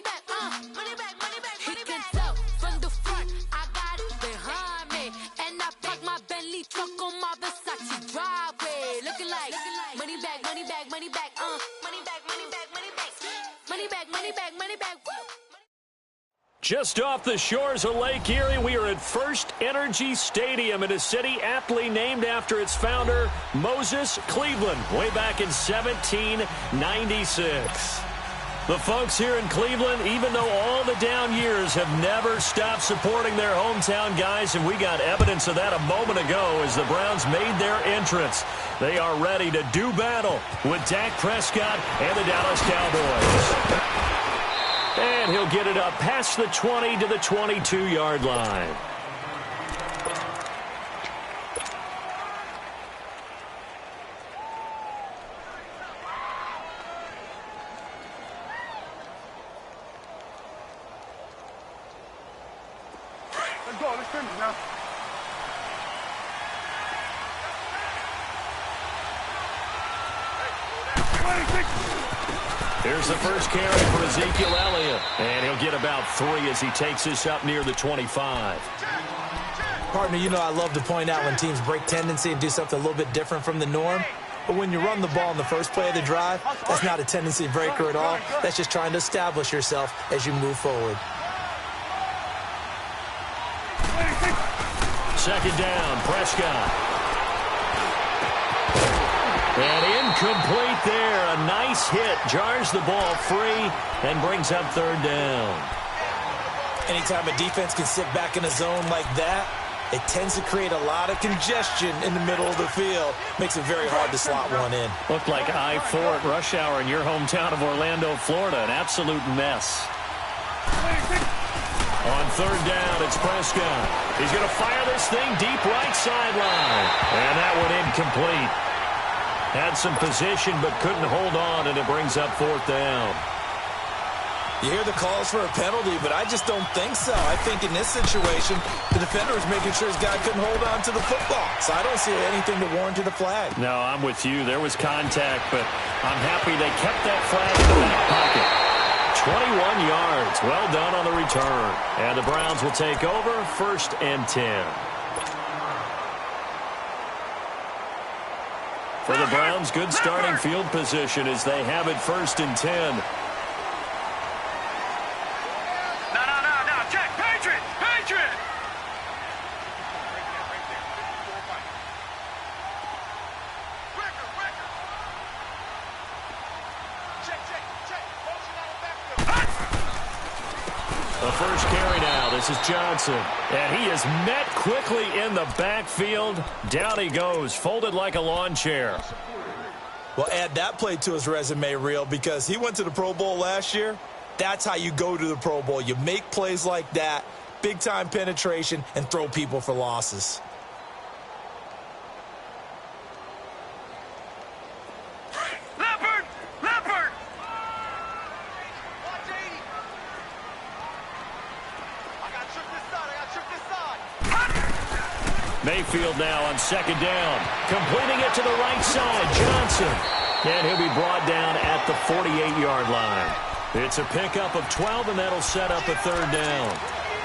money back, money back, money back, money back. He can tell from the front, I got it behind me. And I park my Bentley truck on my Versace driveway. Looking like money back, money back, money back, money back, money back, money back. Money back, money back, money back, woo! Just off the shores of Lake Erie, we are at First Energy Stadium in a city aptly named after its founder, Moses Cleveland, way back in 1796. The folks here in Cleveland, even though all the down years, have never stopped supporting their hometown guys, and we got evidence of that a moment ago as the Browns made their entrance. They are ready to do battle with Dak Prescott and the Dallas Cowboys. And he'll get it up past the 20 to the 22-yard line. Let's go. Let's finish now. Here's the first carry for Ezekiel Elliott. And he'll get about 3 as he takes this up near the 25. Partner, you know I love to point out when teams break tendency and do something a little bit different from the norm. But when you run the ball in the first play of the drive, that's not a tendency breaker at all. That's just trying to establish yourself as you move forward. Second down, Prescott. And incomplete there. A nice hit. Jars the ball free and brings up third down. Anytime a defense can sit back in a zone like that, it tends to create a lot of congestion in the middle of the field. Makes it very hard to slot one in. Looked like I-4 at rush hour in your hometown of Orlando, Florida. An absolute mess. On third down, it's Prescott. He's going to fire this thing deep right sideline. And that one incomplete. Had some position but couldn't hold on, and it brings up fourth down. You hear the calls for a penalty, but I just don't think so. I think in this situation, the defender was making sure his guy couldn't hold on to the football. So I don't see anything to warrant the flag. No, I'm with you. There was contact, but I'm happy they kept that flag in the back pocket. 21 yards. Well done on the return. And the Browns will take over, 1st and 10. For the Browns, good starting field position as they have it 1st and 10. No. Check. Patriot. The first carry now. This is Johnson. And he is met quickly in the backfield. Down he goes, folded like a lawn chair. Well, add that play to his resume reel because he went to the Pro Bowl last year. That's how you go to the Pro Bowl. You make plays like that, big-time penetration, and throw people for losses. Leopard! Mayfield now on second down. Completing it to the right side, Johnson. And he'll be brought down at the 48-yard line. It's a pickup of 12, and that'll set up a third down.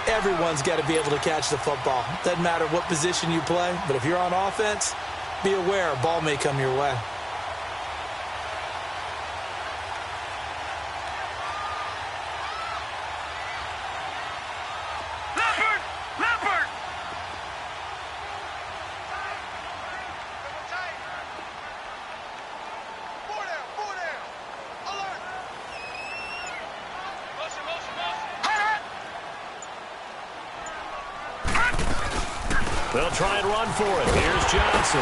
Everyone's got to be able to catch the football. Doesn't matter what position you play, but if you're on offense, be aware a ball may come your way. Leopard! Four down. Alert! Motion. They'll try and run for it. Here's Johnson.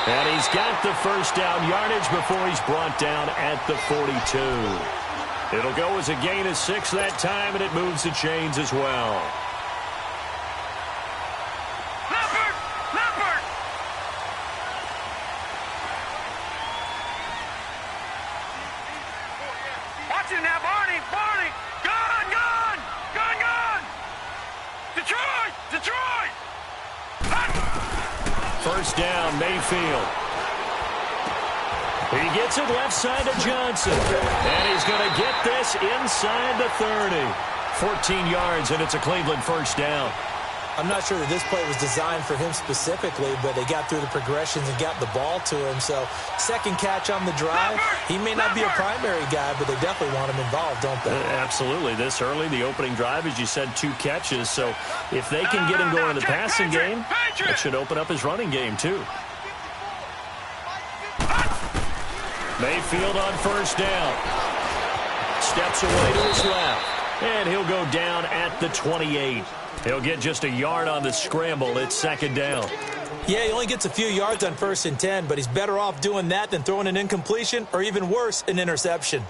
And he's got the first down yardage before he's brought down at the 42. It'll go as a gain of 6 that time, and it moves the chains as well. Leopard! Watch him now, Barney! Gun! Detroit! First down, Mayfield. He gets it left side to Johnson. And he's going to get this inside the 30. 14 yards, and it's a Cleveland first down. I'm not sure that this play was designed for him specifically, but they got through the progressions and got the ball to him. So second catch on the drive. He may not be a primary guy, but they definitely want him involved, don't they? Absolutely. This early, the opening drive, as you said, 2 catches. So if they can get him going in the passing game, that should open up his running game too. Mayfield on first down. Steps away to his left. And he'll go down at the 28. He'll get just a yard on the scramble. It's second down. Yeah, he only gets a few yards on 1st and 10, but he's better off doing that than throwing an incompletion or even worse, an interception.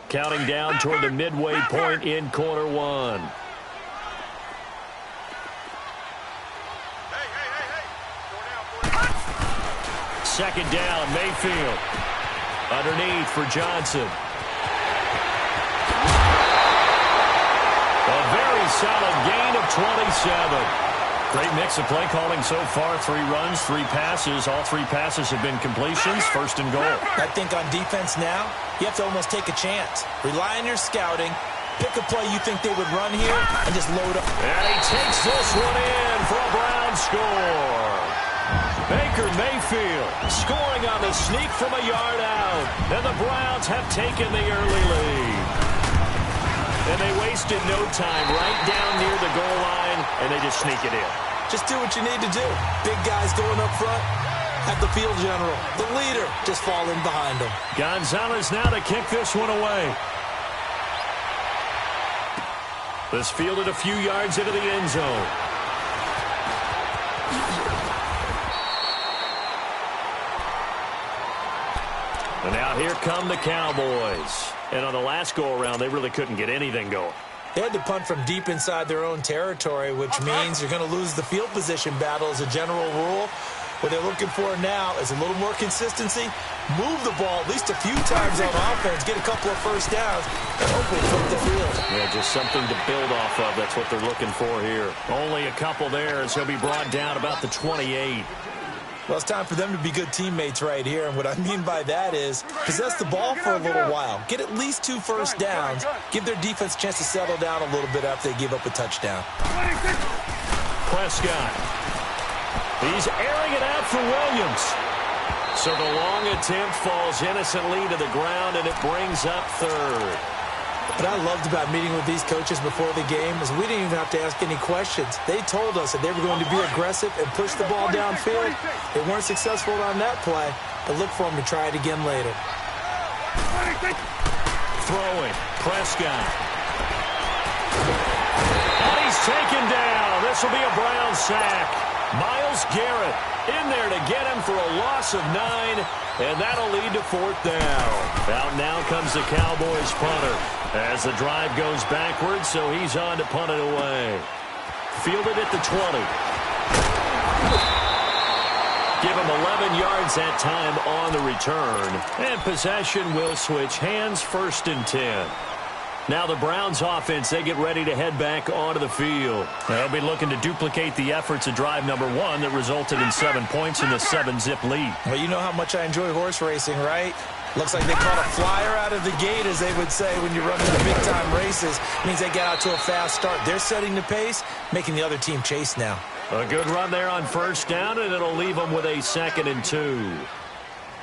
Counting down toward the midway point in quarter 1. Second down, Mayfield. Underneath for Johnson. A very solid gain of 27. Great mix of play calling so far. 3 runs, 3 passes. All 3 passes have been completions. First and goal. I think on defense now, you have to almost take a chance. Rely on your scouting. Pick a play you think they would run here and just load up. And he takes this one in for a Brown score. Baker Mayfield scoring on the sneak from a yard out. And the Browns have taken the early lead. And they wasted no time right down near the goal line, and they just sneak it in. Just do what you need to do. Big guys going up front. Have the field general, the leader, just falling behind them. Gonzalez now to kick this one away. This fielded a few yards into the end zone. And now here come the Cowboys. And on the last go-around, they really couldn't get anything going. They had to punt from deep inside their own territory, which means you're going to lose the field position battle as a general rule. What they're looking for now is a little more consistency, move the ball at least a few times on offense, get a couple of first downs, and hopefully flip the field. Yeah, just something to build off of. That's what they're looking for here. Only a couple there as he'll be brought down about the 28. Well, it's time for them to be good teammates right here, and what I mean by that is possess the ball for a little while, get at least 2 first downs, give their defense a chance to settle down a little bit after they give up a touchdown. Prescott. He's airing it out for Williams. So the long attempt falls innocently to the ground, and it brings up 3rd. What I loved about meeting with these coaches before the game is we didn't even have to ask any questions. They told us that they were going to be aggressive and push the ball downfield. They weren't successful on that play, but look for them to try it again later. Throwing. Prescott. And he's taken down. This will be a Brown sack. Myles Garrett in there to get him for a loss of 9, and that'll lead to 4th down. Out now comes the Cowboys punter as the drive goes backwards, so he's on to punt it away. Fielded at the 20. Give him 11 yards that time on the return, and possession will switch hands, 1st and 10. Now the Browns offense, they get ready to head back onto the field. They'll be looking to duplicate the efforts of drive number 1 that resulted in 7 points in the 7-zip lead. Well, you know how much I enjoy horse racing, right? Looks like they caught a flyer out of the gate, as they would say when you're running the big-time races. It means they get out to a fast start. They're setting the pace, making the other team chase now. A good run there on first down, and it'll leave them with a 2nd and 2.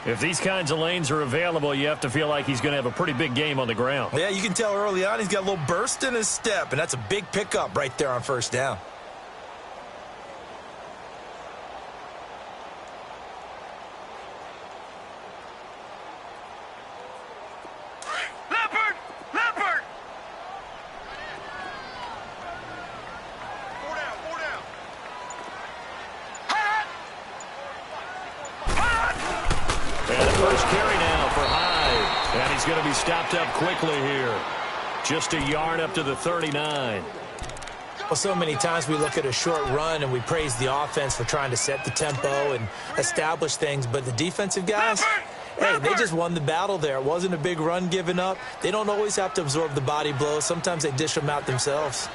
If these kinds of lanes are available, you have to feel like he's going to have a pretty big game on the ground. Yeah, you can tell early on he's got a little burst in his step, and that's a big pickup right there on first down. Leopard! Leopard! 4 down, 4 down. And the first carry now for Hyde. And he's going to be stopped up quickly here. Just a yard up to the 39. Well, so many times we look at a short run and we praise the offense for trying to set the tempo and establish things, but the defensive guys, hey, they just won the battle there. It wasn't a big run given up. They don't always have to absorb the body blows. Sometimes they dish them out themselves.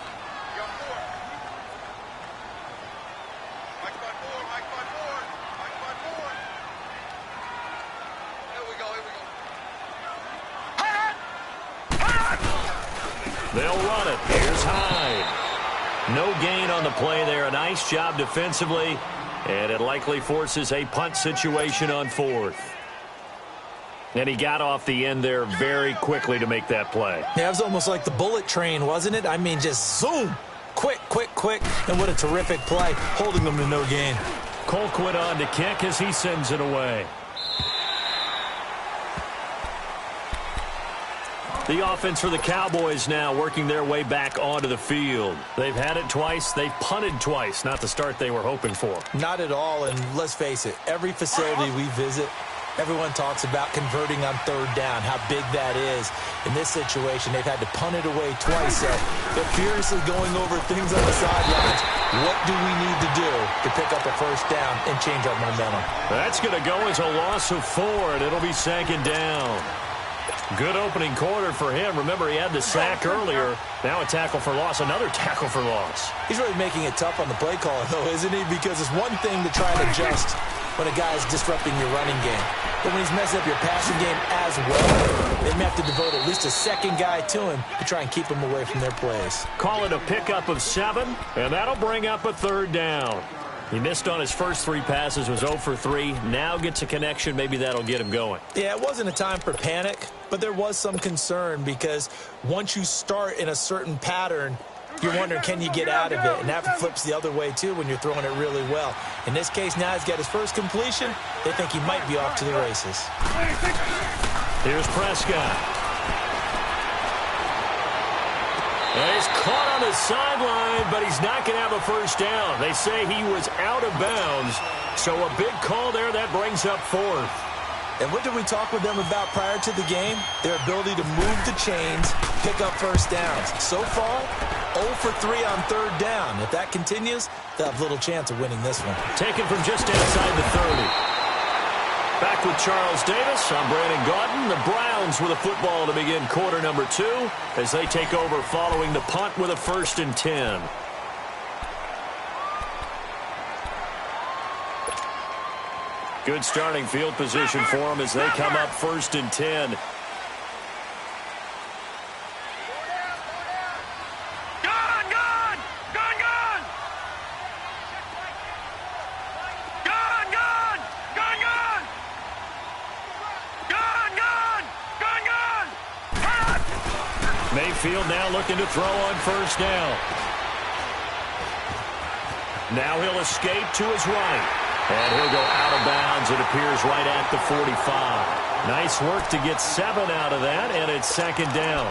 They'll run it. Here's Hyde. No gain on the play there. A nice job defensively, and it likely forces a punt situation on 4th. And he got off the end there very quickly to make that play. Yeah, it was almost like the bullet train, wasn't it? I mean, just zoom. Quick, quick, quick. And what a terrific play, holding them to no gain. Colquitt on to kick as he sends it away. The offense for the Cowboys now working their way back onto the field. They've had it twice. They've punted twice. Not the start they were hoping for. Not at all, and let's face it, every facility we visit, everyone talks about converting on 3rd down, how big that is. In this situation, they've had to punt it away twice, so they're furiously going over things on the sidelines. What do we need to do to pick up a 1st down and change our momentum? That's going to go as a loss of 4, and it'll be 2nd down. Good opening quarter for him. Remember, he had the sack earlier. Now a tackle for loss, another tackle for loss. He's really making it tough on the play caller, though, isn't he? Because it's one thing to try and adjust when a guy's disrupting your running game. But when he's messing up your passing game as well, they may have to devote at least a 2nd guy to him to try and keep him away from their plays. Call it a pickup of 7, and that'll bring up a 3rd down. He missed on his first 3 passes, was 0 for 3. Now gets a connection. Maybe that'll get him going. Yeah, it wasn't a time for panic, but there was some concern because once you start in a certain pattern, you're wondering, can you get out of it? And that flips the other way, too, when you're throwing it really well. In this case, now he's got his first completion. They think he might be off to the races. Here's Prescott. And he's caught on the sideline, but he's not going to have a 1st down. They say he was out of bounds, so a big call there. That brings up 4th. And what did we talk with them about prior to the game? Their ability to move the chains, pick up 1st downs. So far, 0 for 3 on 3rd down. If that continues, they'll have little chance of winning this one. Taken from just outside the 30. Back with Charles Davis. I'm Brandon Gaudin. The Browns with a football to begin quarter number 2 as they take over following the punt with a 1st and 10. Good starting field position for them as they come up 1st and 10. Mayfield now looking to throw on 1st down. Now he'll escape to his right. And he'll go out of bounds. It appears right at the 45. Nice work to get 7 out of that, and it's 2nd down.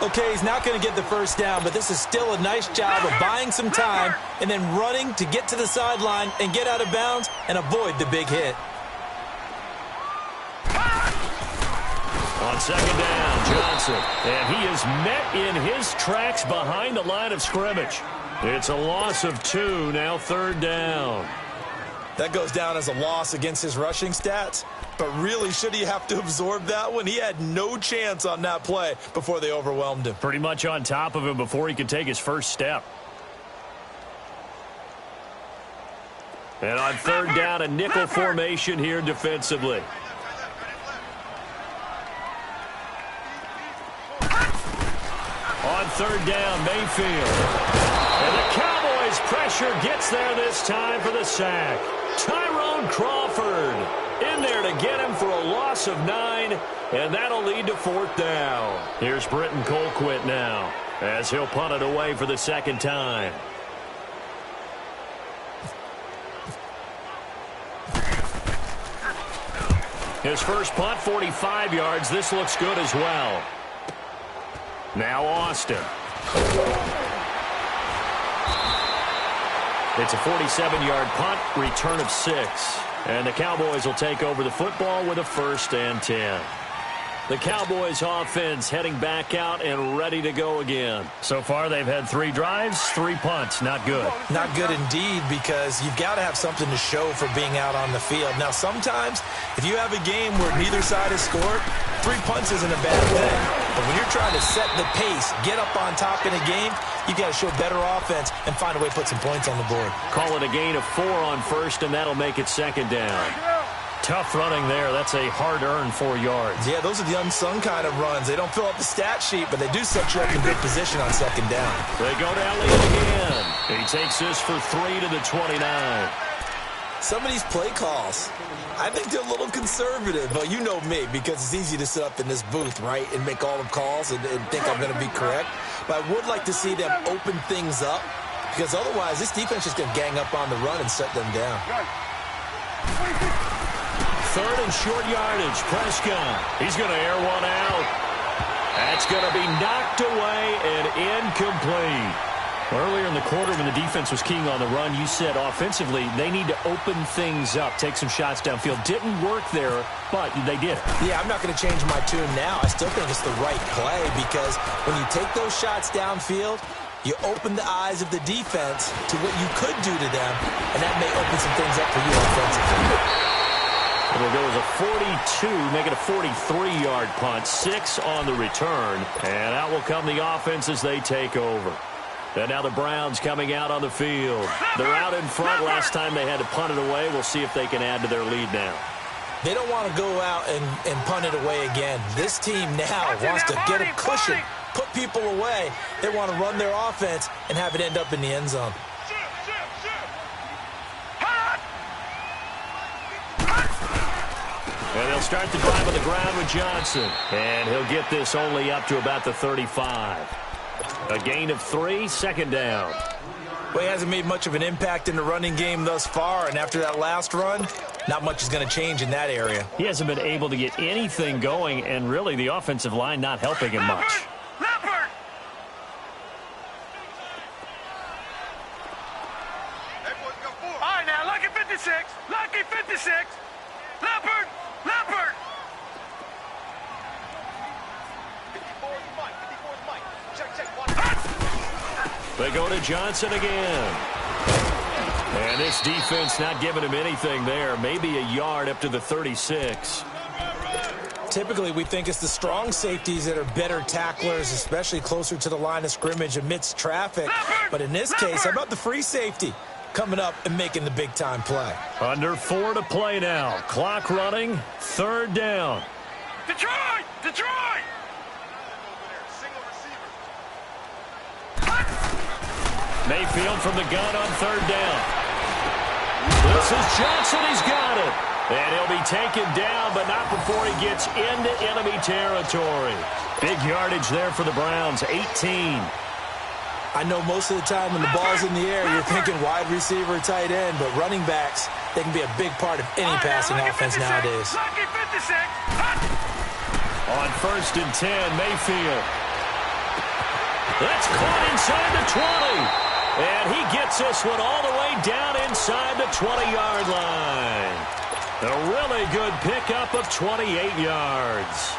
Okay, he's not going to get the 1st down, but this is still a nice job of buying some time and then running to get to the sideline and get out of bounds and avoid the big hit. On 2nd down, Johnson. And he is met in his tracks behind the line of scrimmage. It's a loss of 2, now 3rd down. That goes down as a loss against his rushing stats. But really, should he have to absorb that one? He had no chance on that play before they overwhelmed him. Pretty much on top of him before he could take his first step. And on 3rd down, a nickel formation here defensively. On 3rd down, Mayfield. And the Cowboys' pressure gets there this time for the sack. Tyrone Crawford in there to get him for a loss of 9, and that'll lead to 4th down. Here's Britton Colquitt now as he'll punt it away for the 2nd time. His first punt, 45 yards. This looks good as well. Now Austin. It's a 47-yard punt, return of 6. And the Cowboys will take over the football with a 1st and 10. The Cowboys offense heading back out and ready to go again. So far, they've had 3 drives, 3 punts. Not good. Not good indeed, because you've got to have something to show for being out on the field. Now, sometimes, if you have a game where neither side has scored, 3 punts isn't a bad thing. But when you're trying to set the pace, get up on top in a game, you've got to show better offense and find a way to put some points on the board. Call it a gain of 4 on 1st, and that'll make it 2nd down. Tough running there. That's a hard-earned 4 yards. Yeah, those are the unsung kind of runs. They don't fill up the stat sheet, but they do set you up in good position on second down. They go down lead again. He takes this for 3 to the 29. Some of these play calls, I think they're a little conservative, but you know me, because it's easy to sit up in this booth, right, and make all the calls and think I'm going to be correct. But I would like to see them open things up, because otherwise this defense is going to gang up on the run and shut them down. Third and short yardage. Prescott. He's going to air one out. That's going to be knocked away and incomplete. Earlier in the quarter when the defense was keying on the run, you said offensively they need to open things up, take some shots downfield. Didn't work there, but they did. Yeah, I'm not going to change my tune now. I still think it's the right play because when you take those shots downfield, you open the eyes of the defense to what you could do to them, and that may open some things up for you offensively. It'll go as a 42, make it a 43-yard punt, 6 on the return, and out will come the offense as they take over. And now the Browns coming out on the field. They're out in front. Last time they had to punt it away. We'll see if they can add to their lead now. They don't want to go out and punt it away again. This team now wants to get a cushion, put people away. They want to run their offense and have it end up in the end zone. And they'll start the drive on the ground with Johnson. And he'll get this only up to about the 35. A gain of 3, second down. Well, he hasn't made much of an impact in the running game thus far, and after that last run, not much is going to change in that area. He hasn't been able to get anything going, and really the offensive line not helping him much. All right, now, lucky 56. Lucky 56. Leopard. Leopard. 54 is Mike. 54 is Mike. Check. One. They go to Johnson again. And this defense not giving him anything there. Maybe a yard up to the 36. Typically, we think it's the strong safeties that are better tacklers, especially closer to the line of scrimmage amidst traffic. But in this case, how about the free safety coming up and making the big-time play? Under 4 to play now. Clock running. Third down. Detroit! Detroit! Single receiver. Mayfield from the gun on third down. This is Johnson. He's got it. And he'll be taken down, but not before he gets into enemy territory. Big yardage there for the Browns, 18. I know most of the time when the ball's in the air, you're thinking wide receiver, tight end, but running backs, they can be a big part of any passing offense nowadays. Lucky 56. On first and 10, Mayfield. That's caught inside the 20. And he gets this one all the way down inside the 20-yard line. A really good pickup of 28 yards.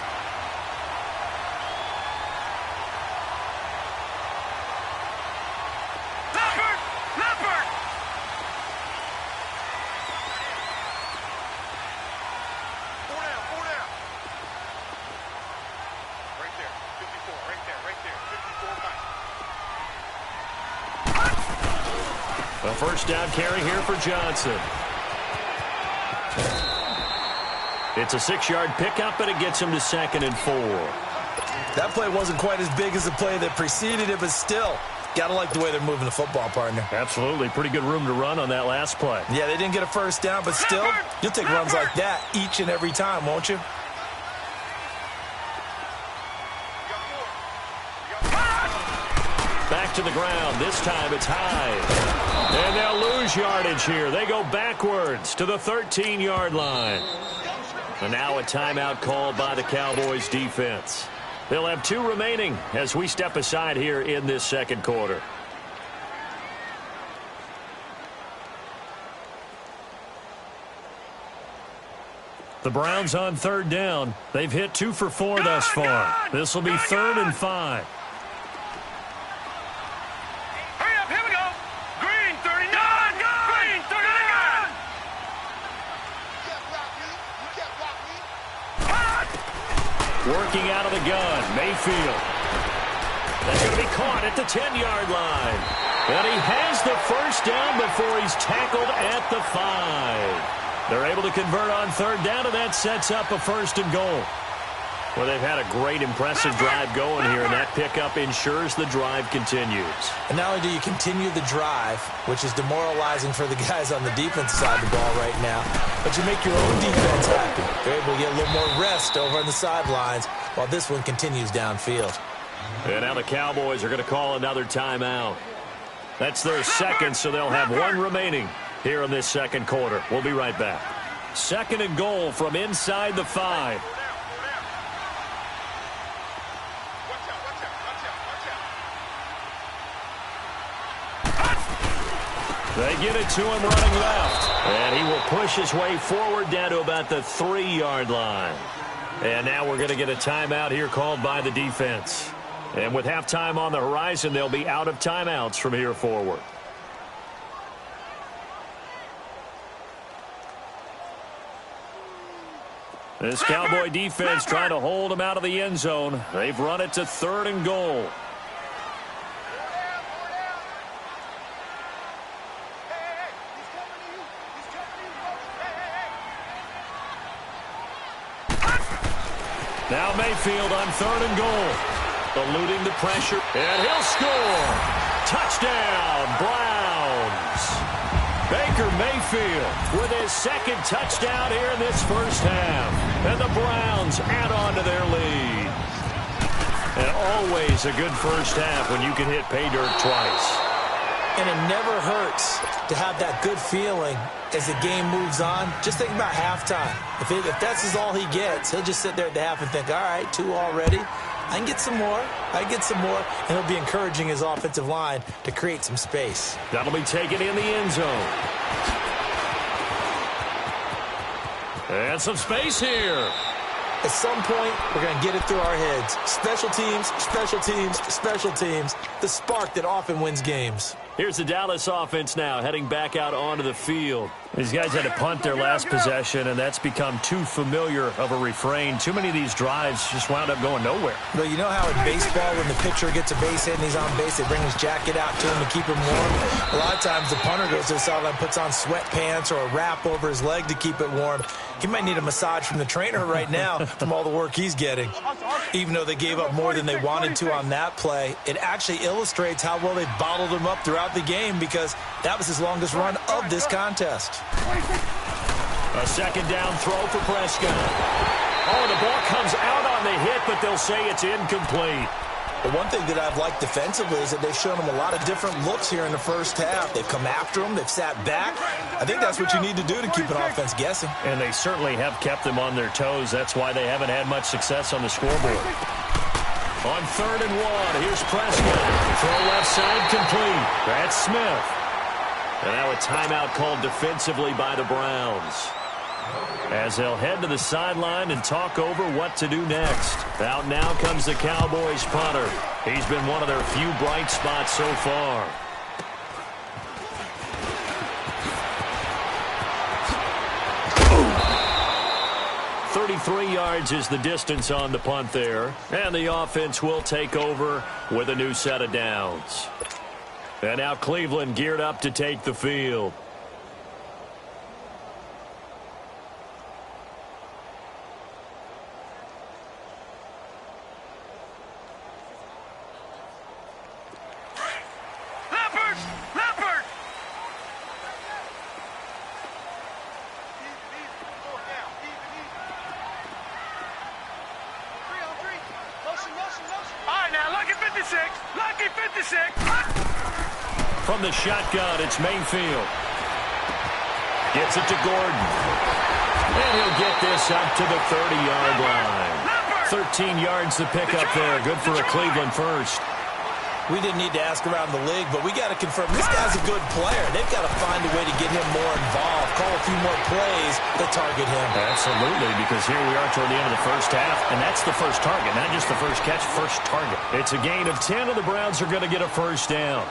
Leopard! Four down. Right there. 54. Right there. 54. Mike. A first down carry here for Johnson. It's a 6-yard pickup, and it gets him to 2nd and 4. That play wasn't quite as big as the play that preceded it, but still, got to like the way they're moving the football, partner. Absolutely. Pretty good room to run on that last play. Yeah, they didn't get a first down, but still, you'll take runs like that each and every time, won't you? Back to the ground. This time it's high. And they'll lose yardage here. They go backwards to the 13-yard line. And now a timeout called by the Cowboys defense. They'll have 2 remaining as we step aside here in this second quarter. The Browns on third down. They've hit 2 for 4 thus far. This will be 3rd and 5. Hurry up, here we go. Green 39. Green 39. Working out of the gun, Mayfield. That's going to be caught at the 10-yard line. And he has the first down before he's tackled at the 5. They're able to convert on third down, and that sets up a first and goal. Well, they've had a great, impressive drive going here, and that pickup ensures the drive continues. And not only do you continue the drive, which is demoralizing for the guys on the defensive side of the ball right now, but you make your own defense happy. They're able to get a little more rest over on the sidelines while this one continues downfield. And now the Cowboys are going to call another timeout. That's their second, so they'll have one remaining here in this second quarter. We'll be right back. Second and goal from inside the 5. They get it to him running left. And he will push his way forward down to about the 3-yard line. And now we're going to get a timeout here called by the defense. And with halftime on the horizon, they'll be out of timeouts from here forward. This Cowboy defense trying to hold him out of the end zone. They've run it to third and goal. Now Mayfield on third and goal. Eluding the pressure. And he'll score. Touchdown, Browns. Baker Mayfield with his second touchdown here in this first half. And the Browns add on to their lead. And always a good first half when you can hit pay dirt twice. And it never hurts to have that good feeling as the game moves on. Just think about halftime. If that's all he gets, he'll just sit there at the half and think, all right, 2 already. I can get some more. I can get some more. And he'll be encouraging his offensive line to create some space. That'll be taken in the end zone. And some space here. At some point, we're going to get it through our heads. Special teams, special teams, special teams. The spark that often wins games. Here's the Dallas offense now heading back out onto the field. These guys had to punt their last possession, and that's become too familiar of a refrain. Too many of these drives just wound up going nowhere. But you know how in baseball, when the pitcher gets a base hit and he's on base, they bring his jacket out to him to keep him warm? A lot of times the punter goes to the sideline, puts on sweatpants or a wrap over his leg to keep it warm. He might need a massage from the trainer right now from all the work he's getting. Even though they gave up more than they wanted to on that play, it actually illustrates how well they bottled him up throughout the game because that was his longest run of this contest. A second down throw for Prescott. Oh, the ball comes out on the hit, but they'll say it's incomplete. The one thing that I've liked defensively is that they've shown him a lot of different looks here in the first half. They've come after him. They've sat back. I think that's what you need to do to keep an offense guessing. And they certainly have kept them on their toes. That's why they haven't had much success on the scoreboard. On third and 1, here's Prescott. Throw left side complete. That's Smith. And now a timeout called defensively by the Browns, as they'll head to the sideline and talk over what to do next. Out now comes the Cowboys punter. He's been one of their few bright spots so far. Ooh. 33 yards is the distance on the punt there. And the offense will take over with a new set of downs. And now Cleveland geared up to take the field. From the shotgun, it's Mayfield. Gets it to Gordon. And he'll get this up to the 30-yard line. 13 yards to pick up there. Good for a Cleveland first. We didn't need to ask around the league, but we got to confirm this guy's a good player. They've got to find a way to get him more involved, call a few more plays that target him. Absolutely, because here we are toward the end of the first half, and that's the first target, not just the first catch, first target. It's a gain of 10, and the Browns are going to get a first down.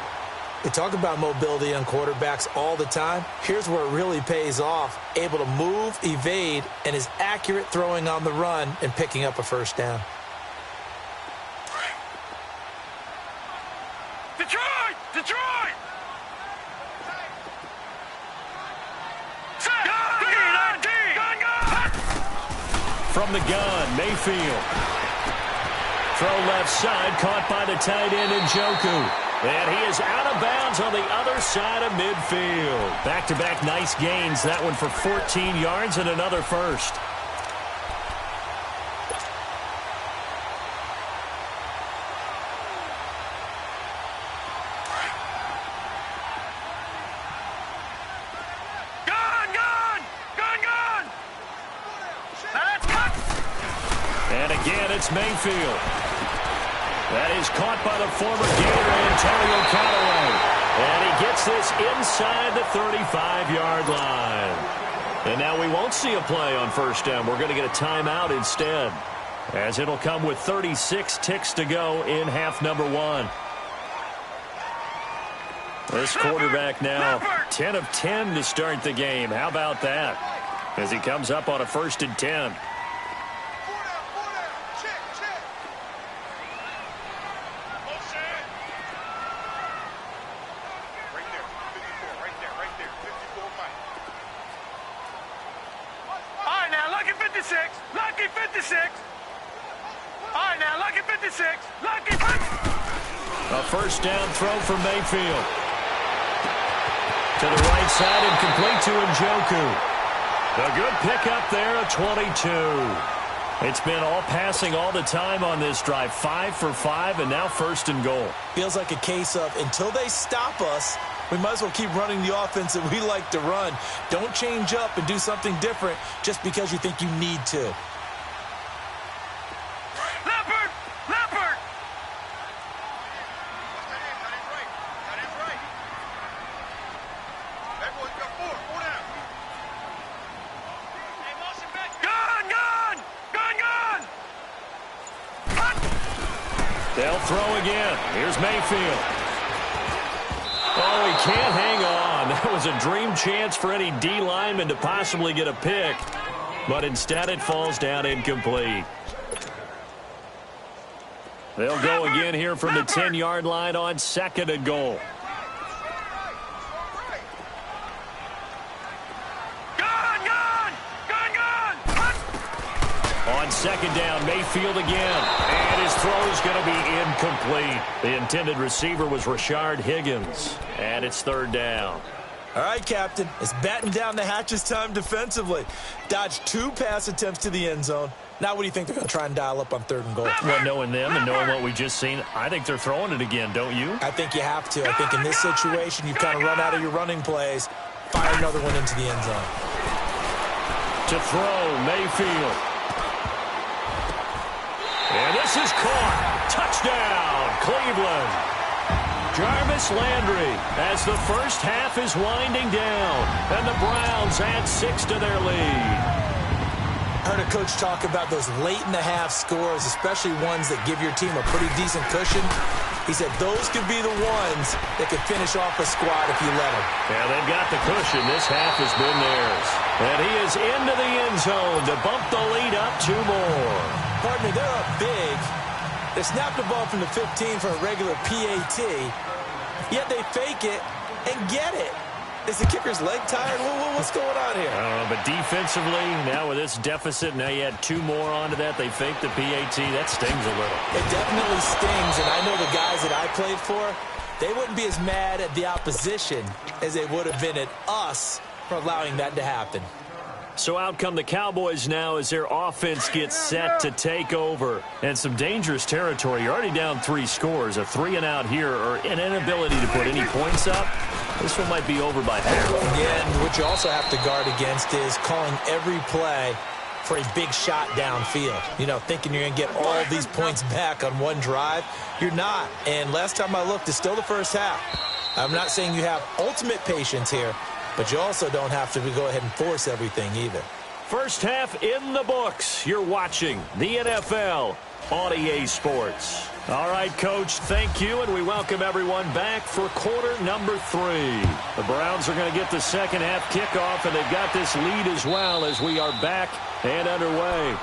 We talk about mobility on quarterbacks all the time. Here's where it really pays off. Able to move, evade, and is accurate throwing on the run and picking up a first down. Detroit! from the gun, Mayfield. Throw left side, caught by the tight end Njoku. And he is out of bounds on the other side of midfield. Back-to-back nice gains. That one for 14 yards and another first. And again, it's Mayfield. That is caught by the former Gator, Antonio Callaway. And he gets this inside the 35-yard line. And now we won't see a play on first down. We're going to get a timeout instead, as it'll come with 36 ticks to go in half number one. This quarterback now 10 of 10 to start the game. How about that? As he comes up on a 1st and 10. Lucky 56. All right, now, lucky 56. Lucky 56. A first down throw for Mayfield. To the right side and complete to Njoku. A good pickup there, a 22. It's been all passing all the time on this drive. 5 for 5, and now 1st and goal. Feels like a case of until they stop us, we might as well keep running the offense that we like to run. Don't change up and do something different just because you think you need to. Leopard! Leopard! That is right. That boy's got 4 down. Hey, motion back. Gun! They'll throw again. Here's Mayfield. Oh, he can't hang on. That was a dream chance for any D lineman to possibly get a pick. But instead it falls down incomplete. They'll go again here from the 10-yard line on 2nd and goal. On 2nd down, Mayfield again. And his throw is going to be incomplete. The intended receiver was Rashard Higgins. And it's 3rd down. All right, Captain. It's batten down the hatches time defensively. Dodged 2 pass attempts to the end zone. Now what do you think they're going to try and dial up on 3rd and goal? Well, knowing them and knowing what we just seen, I think they're throwing it again, don't you? I think you have to. I think in this situation, you've kind of run out of your running plays. Fire another one into the end zone. To throw, Mayfield. And this is caught. Touchdown, Cleveland. Jarvis Landry as the first half is winding down. And the Browns add 6 to their lead. I heard a coach talk about those late-in-the-half scores, especially ones that give your team a pretty decent cushion. He said those could be the ones that could finish off a squad if you let them. Yeah, they've got the cushion. This half has been theirs. And he is into the end zone to bump the lead up 2 more. Pardon me, they're up big. They snap the ball from the 15 for a regular PAT, yet they fake it and get it. Is the kicker's leg tired? What's going on here? I don't know, but defensively, now with this deficit, now you add 2 more onto that. They fake the PAT. That stings a little. It definitely stings, and I know the guys that I played for, they wouldn't be as mad at the opposition as they would have been at us for allowing that to happen. So out come the Cowboys now as their offense gets set to take over. And some dangerous territory. You're already down 3 scores. A 3-and-out here or an inability to put any points up. This one might be over by half. And what you also have to guard against is calling every play for a big shot downfield. You know, thinking you're going to get all these points back on one drive. You're not. And last time I looked, it's still the first half. I'm not saying you have ultimate patience here, but you also don't have to go ahead and force everything either. First half in the books. You're watching the NFL on EA Sports. All right, Coach, thank you, and we welcome everyone back for quarter number 3. The Browns are going to get the second half kickoff, and they've got this lead as well as we are back and underway.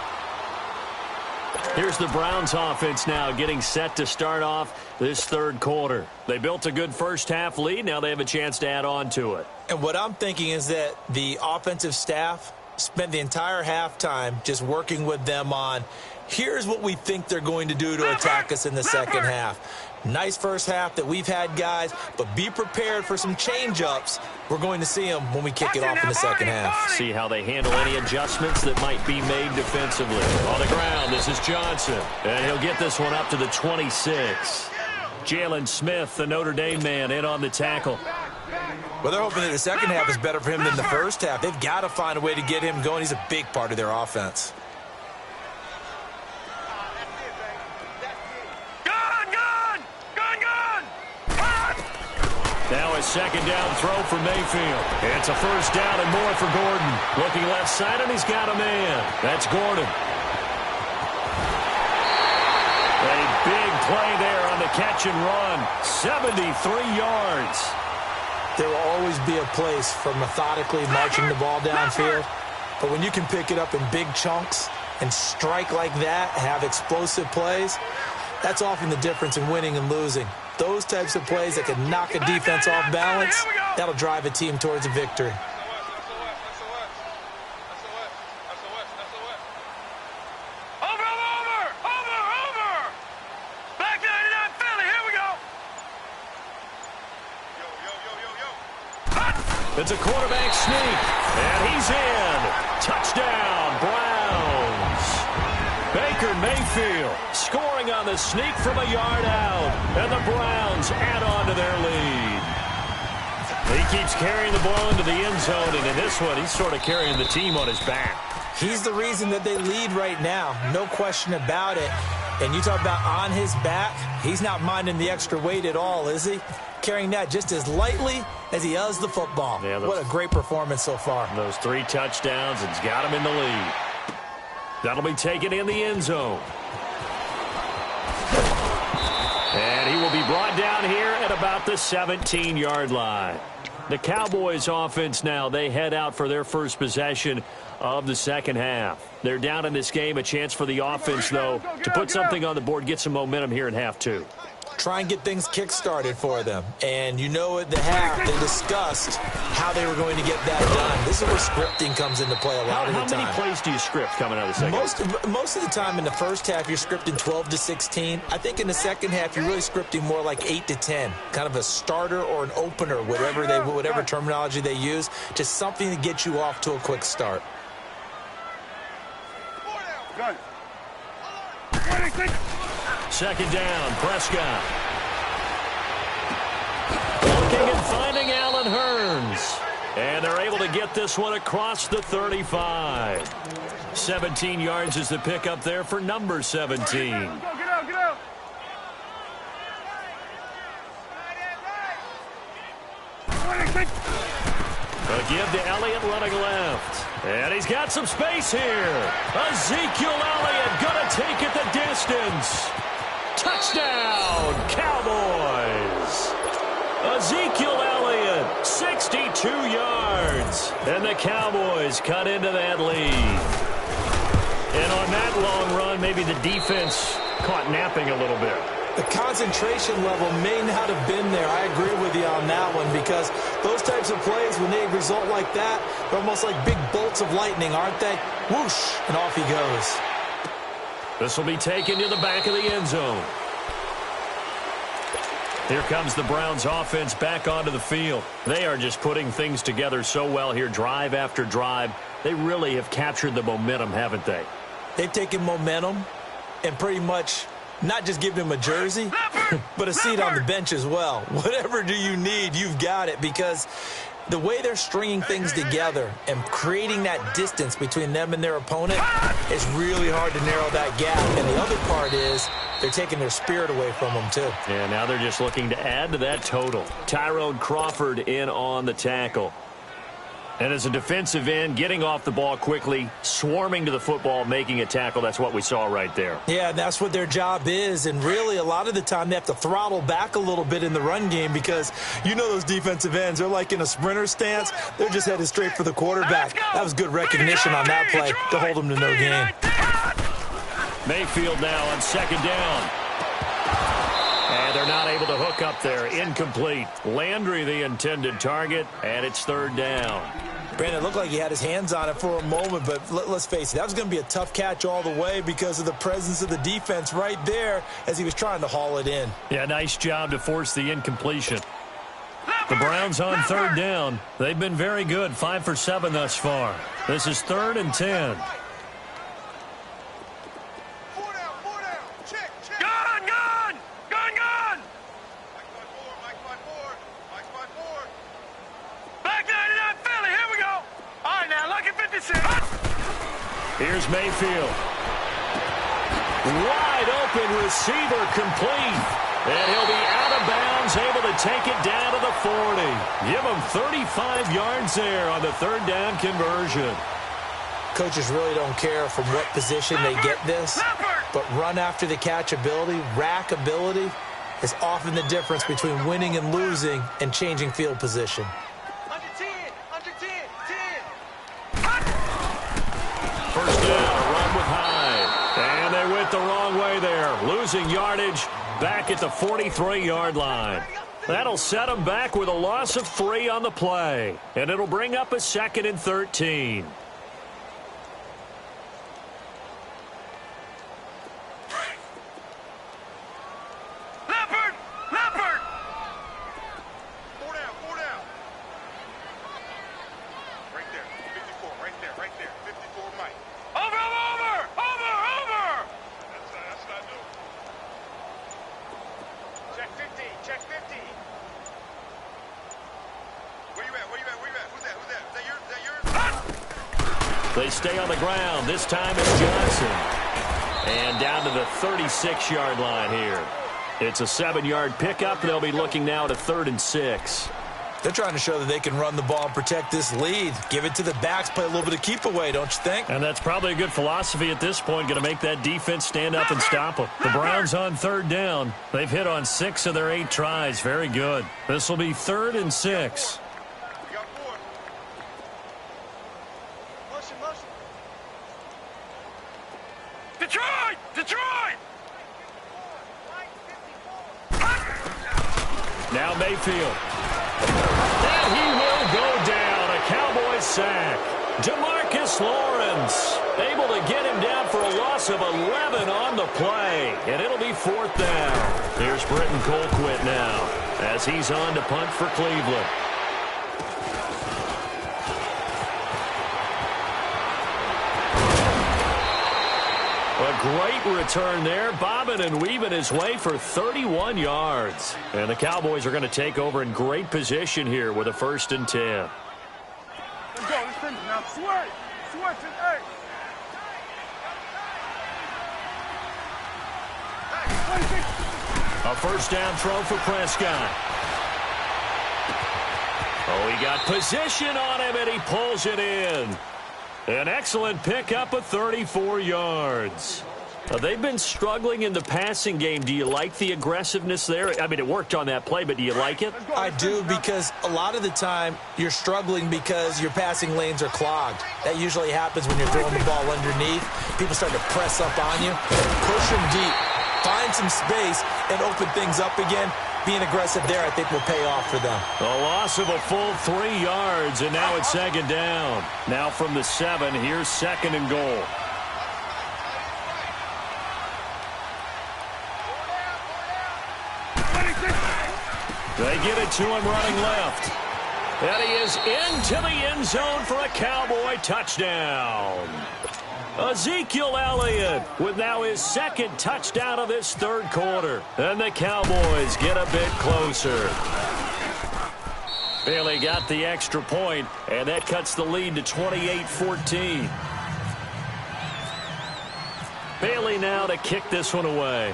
Here's the Browns offense now getting set to start off this 3rd quarter. They built a good first half lead. Now they have a chance to add on to it. And what I'm thinking is that the offensive staff spent the entire halftime just working with them on, here's what we think they're going to do to attack us in the second half. Nice first half that we've had, guys, but be prepared for some change-ups. We're going to see them when we kick it off in the second half. See how they handle any adjustments that might be made defensively. On the ground, this is Johnson, and he'll get this one up to the 26. Jalen Smith, the Notre Dame man, in on the tackle. Well, they're hoping that the second half is better for him than the first half. They've got to find a way to get him going. He's a big part of their offense. Now a second down throw for Mayfield. It's a first down and more for Gordon. Looking left side, and he's got a man. That's Gordon. A big play there on the catch and run. 73 yards. There will always be a place for methodically marching the ball downfield. But when you can pick it up in big chunks and strike like that, have explosive plays, that's often the difference in winning and losing. Those types of plays that can knock a defense off balance, that'll drive a team towards a victory. Back 99 Philly, here we go. It's a quarterback sneak, and he's in. Touchdown, Browns. Baker Mayfield scoring on the sneak from a yard out, and the Browns add on to their lead. He keeps carrying the ball into the end zone, and in this one, he's sort of carrying the team on his back. He's the reason that they lead right now, no question about it. And you talk about on his back, he's not minding the extra weight at all, is he? Carrying that just as lightly as he does the football. Yeah, what a great performance so far. Those 3 touchdowns, and he's got him in the lead. That'll be taken in the end zone. And he will be brought down here at about the 17-yard line. The Cowboys offense now, they head out for their first possession of the second half. They're down in this game. A chance for the offense, though, to put something on the board, get some momentum here in half 2. Try and get things kick-started for them. And you know at the half, they discussed how they were going to get that done. This is where scripting comes into play a lot of the time. How many plays do you script coming out of the second half? Most of the time in the first half, you're scripting 12 to 16. I think in the second half, you're really scripting more like 8 to 10. Kind of a starter or an opener, whatever terminology they use. Just something to get you off to a quick start. Good. Second down, Prescott. Looking and finding Allen Hurns. And they're able to get this one across the 35. 17 yards is the pickup there for number 17. Get out. A give to Elliott running left. And he's got some space here. Ezekiel Elliott going to take it the distance. Touchdown, Cowboys. Ezekiel Elliott, 62 yards. And the Cowboys cut into that lead. And on that long run, maybe the defense caught napping a little bit. The concentration level may not have been there. I agree with you on that one because those types of plays, when they result like that, they're almost like big bolts of lightning, aren't they? Whoosh, and off he goes. This will be taken to the back of the end zone. Here comes the Browns offense back onto the field. They are just putting things together so well here, drive after drive. They really have captured the momentum, haven't they? They've taken momentum and pretty much not just given him a jersey, but a seat on the bench as well. Whatever do you need, you've got it, because the way they're stringing things together and creating that distance between them and their opponent is really hard to narrow that gap. And the other part is they're taking their spirit away from them, too. And now they're just looking to add to that total. Tyrone Crawford in on the tackle. And as a defensive end, getting off the ball quickly, swarming to the football, making a tackle, that's what we saw right there. Yeah, that's what their job is. And really, a lot of the time, they have to throttle back a little bit in the run game because you know those defensive ends, they're like in a sprinter stance. They're just headed straight for the quarterback. That was good recognition on that play to hold them to no gain. Mayfield now on second down. And they're not able to hook up there. Incomplete. Landry the intended target, and it's third down. Brandon, it looked like he had his hands on it for a moment, but let's face it, that was going to be a tough catch all the way because of the presence of the defense right there as he was trying to haul it in. Yeah, nice job to force the incompletion. The Browns on third down. They've been very good, 5 for 7 thus far. This is 3rd and 10. Here's Mayfield. Wide open receiver complete. And he'll be out of bounds, able to take it down to the 40. Give him 35 yards there on the 3rd down conversion. Coaches really don't care from what position they get this, but run after the catch ability, rack ability, is often the difference between winning and losing and changing field position. First down, a run with Hyde. And they went the wrong way there. Losing yardage back at the 43-yard line. That'll set them back with a loss of 3 on the play. And it'll bring up a 2nd and 13. They stay on the ground. This time it's Johnson. And down to the 36-yard line here. It's a 7-yard pickup. They'll be looking now to 3rd and 6. They're trying to show that they can run the ball and protect this lead. Give it to the backs, play a little bit of keep away, don't you think? And that's probably a good philosophy at this point, going to make that defense stand up and stop them. The Browns on 3rd down. They've hit on 6 of their 8 tries. Very good. This will be 3rd and 6. Now Mayfield. And he will go down. A Cowboys sack. DeMarcus Lawrence able to get him down for a loss of 11 on the play. And it'll be 4th down. Here's Britton Colquitt now as he's on to punt for Cleveland. A great return there, bobbing and weaving his way for 31 yards. And the Cowboys are going to take over in great position here with a 1st and 10. Let's go. Let's finish now. Switch. Switch it. Hey. A 1st down throw for Prescott. Oh, he got position on him, and he pulls it in. An excellent pickup of 34 yards. They've been struggling in the passing game. Do you like the aggressiveness there? I mean, it worked on that play, but do you like it? I do, because a lot of the time you're struggling because your passing lanes are clogged. That usually happens when you're throwing the ball underneath. People start to press up on you. Push them deep. Find some space and open things up again. Being aggressive there, I think, will pay off for them. A loss of a full 3 yards, and now it's 2nd down. Now from the 7, here's 2nd and goal. They get it to him running left. And he is into the end zone for a Cowboy touchdown. Ezekiel Elliott with now his 2nd touchdown of this 3rd quarter. And the Cowboys get a bit closer. Bailey got the extra point, and that cuts the lead to 28-14. Bailey now to kick this one away.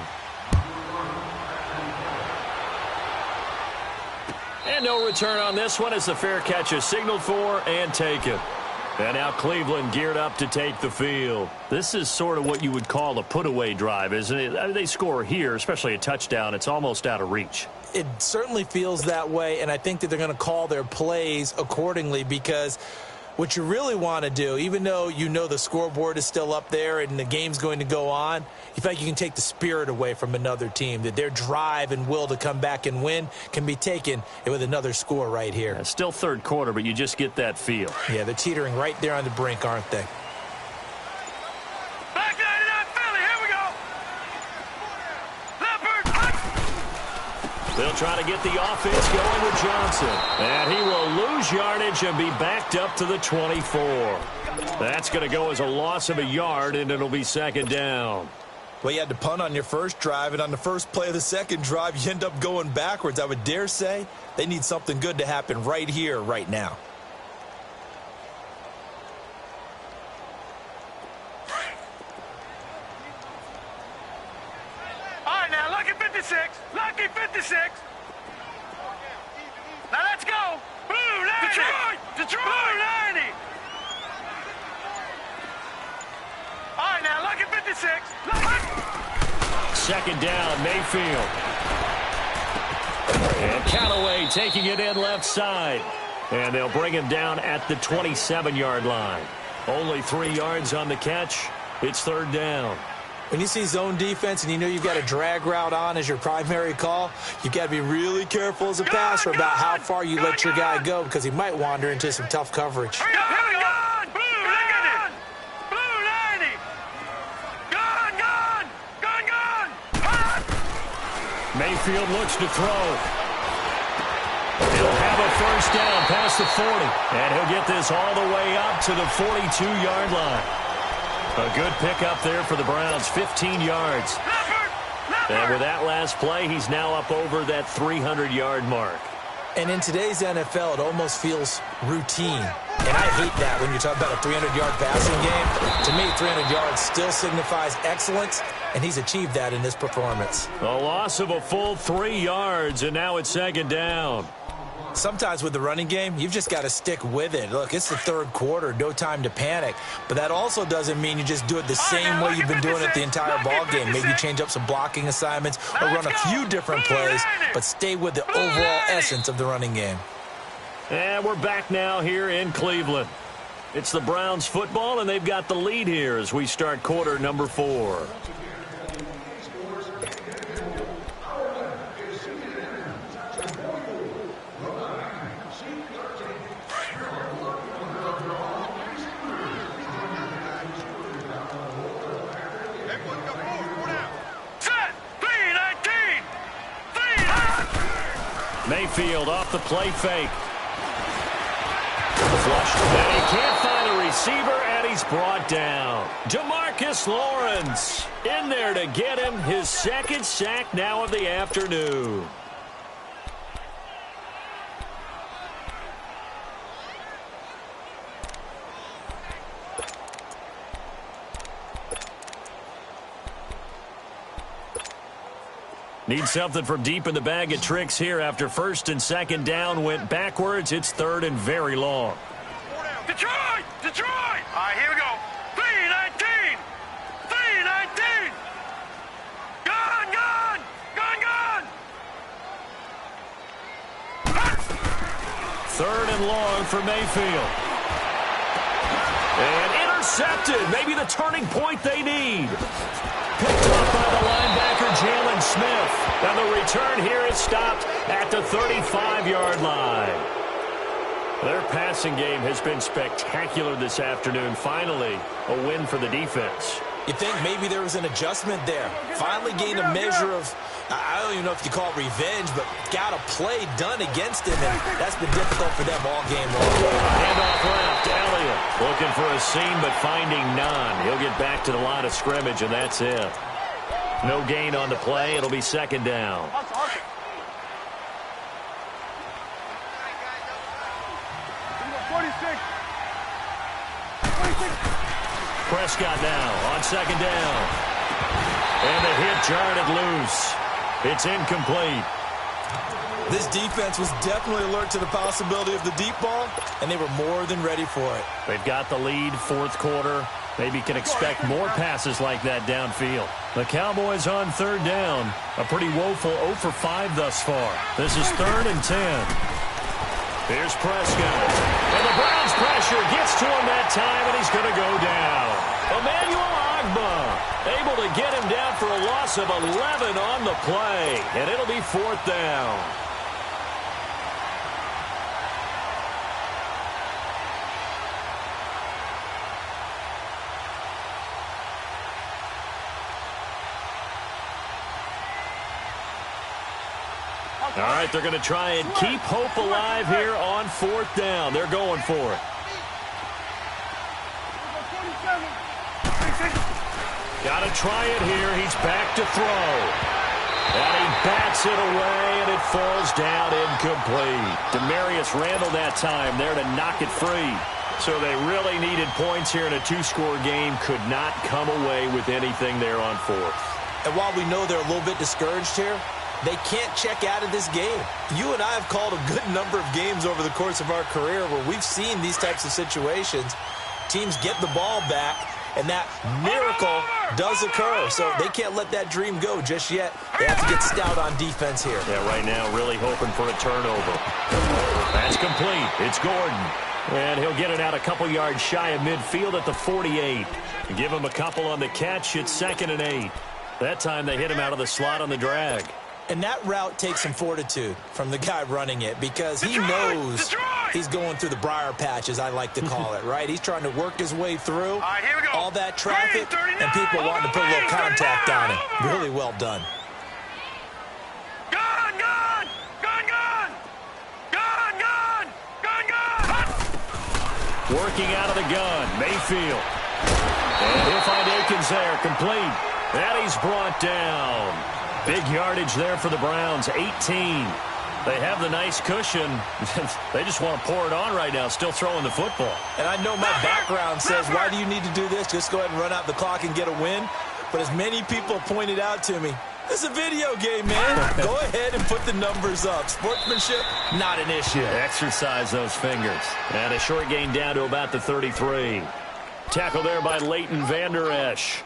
And no return on this one as the fair catch is signaled for and taken. And now Cleveland geared up to take the field. This is sort of what you would call a put-away drive, isn't it? I mean, they score here, especially a touchdown. It's almost out of reach. It certainly feels that way, and I think that they're going to call their plays accordingly, because What you really want to do, even though you know the scoreboard is still up there and the game's going to go on, you feel like you can take the spirit away from another team, that their drive and will to come back and win can be taken with another score right here. Yeah, still third quarter, but you just get that feel. Yeah, they're teetering right there on the brink, aren't they? Back 99 Philly, here we go. Leopard. They'll try to get the offense going with Johnson. And he will lose yardage and be backed up to the 24. That's going to go as a loss of a yard, and it'll be second down. Well, you had to punt on your first drive, and on the first play of the second drive, you end up going backwards. I would dare say they need something good to happen right here, right now. All right, now, lucky 56. Lucky 56. Now, let's go. Blue 90. Detroit. Detroit. Blue 90. All right, now, lucky 56. Second down, Mayfield. And Callaway taking it in left side. And they'll bring him down at the 27-yard line. Only 3 yards on the catch. It's third down. When you see zone defense and you know you've got a drag route on as your primary call, you've got to be really careful as a passer about how far you let your guy go because he might wander into some tough coverage. Here we go. Blue 90. Blue 90. Gone, gone. Gone, gone. Mayfield looks to throw. He'll have a first down past the 40. And he'll get this all the way up to the 42-yard line. A good pickup there for the Browns, 15 yards. And with that last play, he's now up over that 300-yard mark. And in today's NFL, it almost feels routine. And I hate that when you talk about a 300-yard passing game. To me, 300 yards still signifies excellence, and he's achieved that in this performance. A loss of a full 3 yards, and now it's second down. Sometimes with the running game, you've just got to stick with it. Look, it's the third quarter, no time to panic. But that also doesn't mean you just do it the same way you've been doing it the entire ball game. Maybe you change up some blocking assignments or run a few different plays, but stay with the overall essence of the running game. And we're back now here in Cleveland. It's the Browns football, and they've got the lead here as we start quarter number 4. Mayfield off the play fake. Flushed. And he can't find a receiver, and he's brought down. DeMarcus Lawrence in there to get him his second sack now of the afternoon. Need something from deep in the bag of tricks here after first and second down went backwards. It's third and very long. Detroit! Detroit! All right, here we go. 319! 319! Gone, gone! Gone, gone! Third and long for Mayfield. And intercepted. Maybe the turning point they need. Picked up by the linebacker, Jalen Smith. And the return here is stopped at the 35-yard line. Their passing game has been spectacular this afternoon. Finally, a win for the defense. You think maybe there was an adjustment there. Finally gained a measure of, I don't even know if you call it revenge, but got a play done against him, and that's been difficult for them all game long. Handoff left, Elliott looking for a seam but finding none. He'll get back to the line of scrimmage, and that's it. No gain on the play. It'll be second down. 46. Prescott now on second down. And the hit jarred it loose. It's incomplete. This defense was definitely alert to the possibility of the deep ball, and they were more than ready for it. They've got the lead, fourth quarter. Maybe can expect more passes like that downfield. The Cowboys on third down. A pretty woeful 0 for 5 thus far. This is 3rd and 10. Here's Prescott. And the Browns' pressure gets to him that time, and he's going to go down. Emmanuel Ogbah able to get him down for a loss of 11 on the play, and it'll be 4th down. All right, they're going to try and keep hope alive here on 4th down. They're going for it. Got to try it here. He's back to throw. And he bats it away, and it falls down incomplete. Demarius Randall that time there to knock it free. So they really needed points here in a 2-score game. Could not come away with anything there on 4th. And while we know they're a little bit discouraged here, they can't check out of this game. You and I have called a good number of games over the course of our career where we've seen these types of situations. Teams get the ball back, and that miracle does occur. So they can't let that dream go just yet. They have to get stout on defense here. Yeah, right now really hoping for a turnover. That's complete. It's Gordon. And he'll get it out a couple yards shy of midfield at the 48. Give him a couple on the catch. It's 2nd and 8. That time they hit him out of the slot on the drag. And that route takes some fortitude from the guy running it because he knows he's going through the briar patch, as I like to call it, right? He's trying to work his way through all that traffic and people wanting to put a little contact on it. Really well done. Gun, gun! Gun, gun! Gun, gun! Gun, gun! Working out of the gun, Mayfield. And he'll find Akins there, complete. And he's brought down. Big yardage there for the Browns, 18. They have the nice cushion. They just want to pour it on right now, still throwing the football. And I know my background says, why do you need to do this? Just go ahead and run out the clock and get a win. But as many people pointed out to me, it's a video game, man. Go ahead and put the numbers up. Sportsmanship, not an issue. Exercise those fingers. And a short gain down to about the 33. Tackle there by Leighton Vander Esch.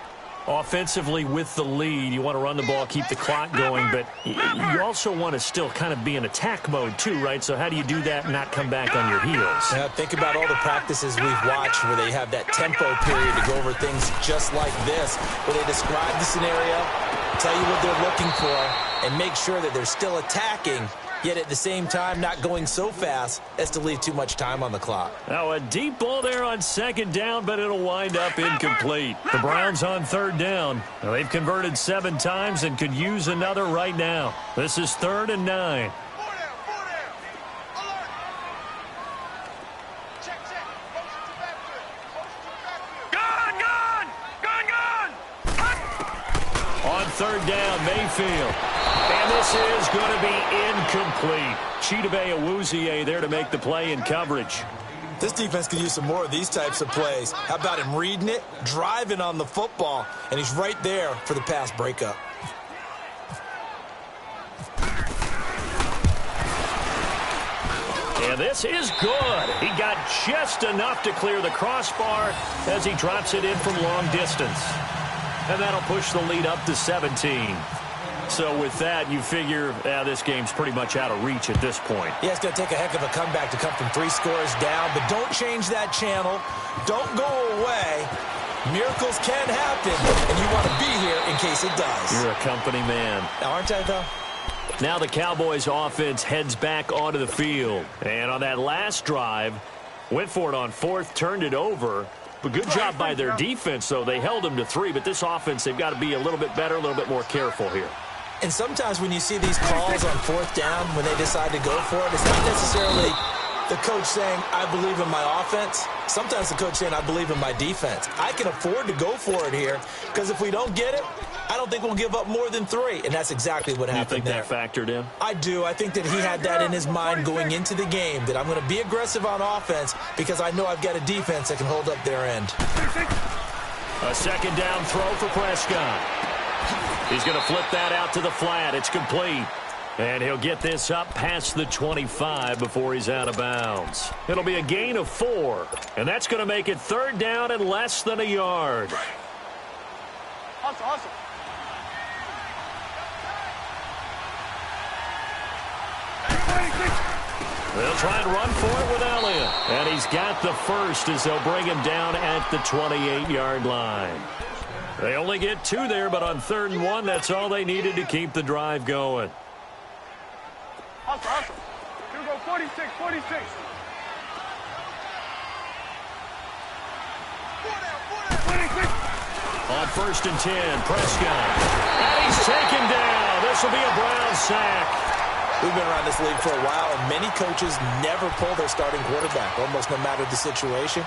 Offensively with the lead, you want to run the ball, keep the clock going, but you also want to still kind of be in attack mode too, right? So how do you do that and not come back on your heels? Yeah, think about all the practices we've watched where they have that tempo period to go over things just like this, where they describe the scenario, tell you what they're looking for, and make sure that they're still attacking, yet at the same time not going so fast as to leave too much time on the clock. Now a deep ball there on 2nd down, but it'll wind up incomplete. The Browns on 3rd down. Now, they've converted 7 times and could use another right now. This is 3rd and 9. 4 down. Alert. Check. Motion to backfield. Gun, gun! Gun, gun! On 3rd down, Mayfield. And this is going to be incomplete. Chidobe Awuzie there to make the play in coverage. This defense could use some more of these types of plays. How about him reading it, driving on the football, and he's right there for the pass breakup. And this is good. He got just enough to clear the crossbar as he drops it in from long distance. And that'll push the lead up to 17. So with that, you figure this game's pretty much out of reach at this point. Yeah, it's going to take a heck of a comeback to come from 3 scores down, but don't change that channel. Don't go away. Miracles can happen, and you want to be here in case it does. You're a company man. Aren't I, though? Now the Cowboys offense heads back onto the field. And on that last drive, went for it on 4th, turned it over. But good job by their defense, though. They held them to 3, but this offense, they've got to be a little bit better, a little bit more careful here. And sometimes when you see these calls on 4th down, when they decide to go for it, it's not necessarily the coach saying, I believe in my offense. Sometimes the coach saying, I believe in my defense. I can afford to go for it here, because if we don't get it, I don't think we'll give up more than 3. And that's exactly what happened there. You think that factored in? I do. I think that he had that in his mind going into the game, that I'm going to be aggressive on offense because I know I've got a defense that can hold up their end. A 2nd down throw for Prescott. He's going to flip that out to the flat. It's complete. And he'll get this up past the 25 before he's out of bounds. It'll be a gain of 4. And that's going to make it 3rd down and less than a yard. Hustle. They'll try and run for it with Elliott. And he's got the first as they'll bring him down at the 28-yard line. They only get 2 there, but on 3rd and 1, that's all they needed to keep the drive going. Hustle. Here we go, 46. On 1st and 10, Prescott. And he's taken down. This will be a Brown sack. We've been around this league for a while, and many coaches never pull their starting quarterback, almost no matter the situation.